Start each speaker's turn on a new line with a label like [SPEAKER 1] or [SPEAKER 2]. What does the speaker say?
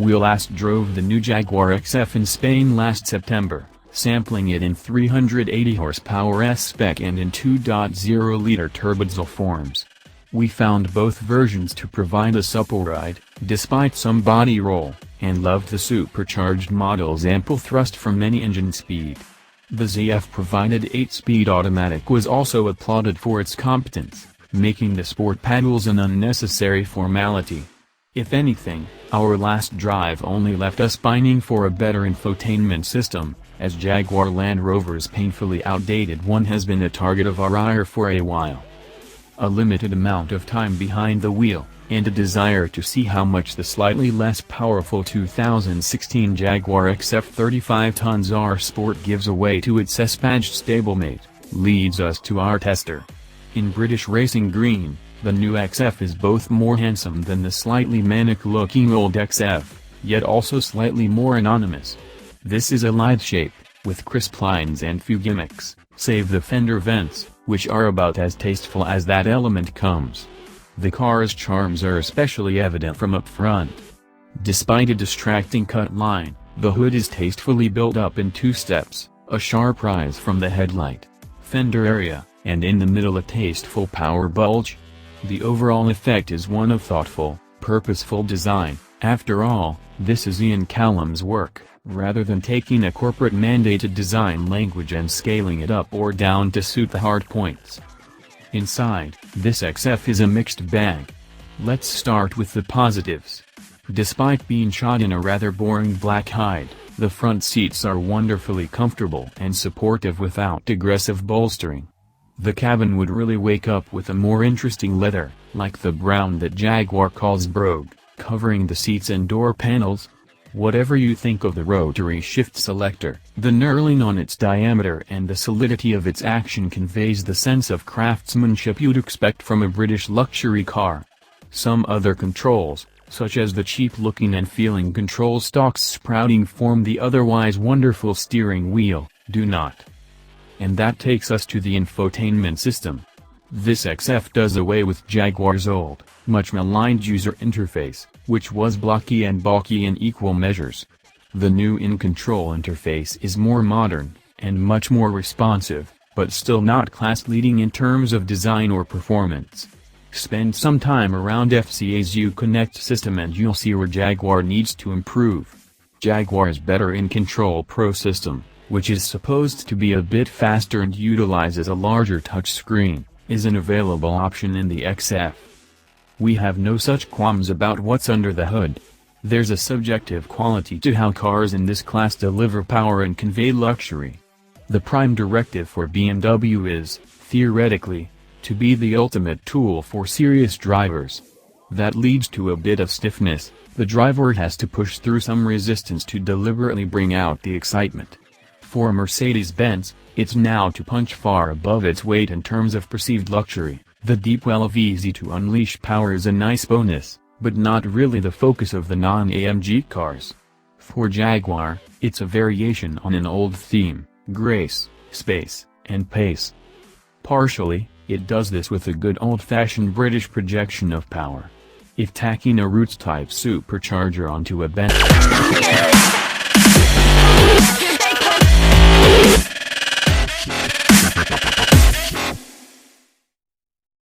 [SPEAKER 1] We last drove the new Jaguar XF in Spain last September, sampling it in 380 horsepower S-spec and in 2.0-liter turbodiesel forms. We found both versions to provide a supple ride, despite some body roll, and loved the supercharged model's ample thrust from any engine speed. The ZF provided 8-speed automatic was also applauded for its competence, making the sport paddles an unnecessary formality. If anything, our last drive only left us pining for a better infotainment system, as Jaguar Land Rover's painfully outdated one has been a target of our ire for a while. A limited amount of time behind the wheel, and a desire to see how much the slightly less powerful 2016 Jaguar XF 35 tons R Sport gives away to its S-badged stablemate, leads us to our tester. In British racing green, the new XF is both more handsome than the slightly manic-looking old XF, yet also slightly more anonymous. This is a lithe shape, with crisp lines and few gimmicks, save the fender vents, which are about as tasteful as that element comes. The car's charms are especially evident from up front. Despite a distracting cut line, the hood is tastefully built up in 2 steps, a sharp rise from the headlight, fender area, and in the middle a tasteful power bulge. The overall effect is one of thoughtful, purposeful design. After all, this is Ian Callum's work, rather than taking a corporate-mandated design language and scaling it up or down to suit the hard points. Inside, this XF is a mixed bag. Let's start with the positives. Despite being shot in a rather boring black hide, the front seats are wonderfully comfortable and supportive without aggressive bolstering. The cabin would really wake up with a more interesting leather, like the brown that Jaguar calls brogue, covering the seats and door panels. Whatever you think of the rotary shift selector, the knurling on its diameter and the solidity of its action conveys the sense of craftsmanship you'd expect from a British luxury car. Some other controls, such as the cheap-looking and feeling control stalks sprouting from the otherwise wonderful steering wheel, do not. And that takes us to the infotainment system. This XF does away with Jaguar's old, much maligned user interface, which was blocky and bulky in equal measures. The new in-control interface is more modern, and much more responsive, but still not class-leading in terms of design or performance. Spend some time around FCA's Uconnect system and you'll see where Jaguar needs to improve. Jaguar's Better In-Control Pro system, which is supposed to be a bit faster and utilizes a larger touchscreen, is an available option in the XF. We have no such qualms about what's under the hood. There's a subjective quality to how cars in this class deliver power and convey luxury. The prime directive for BMW is, theoretically, to be the ultimate tool for serious drivers. That leads to a bit of stiffness. The driver has to push through some resistance to deliberately bring out the excitement. For Mercedes-Benz, it's now to punch far above its weight in terms of perceived luxury. The deep well of easy to unleash power is a nice bonus, but not really the focus of the non-AMG cars. For Jaguar, it's a variation on an old theme: grace, space, and pace. Partially, it does this with a good old-fashioned British projection of power. If tacking a Roots-type supercharger onto a Bentley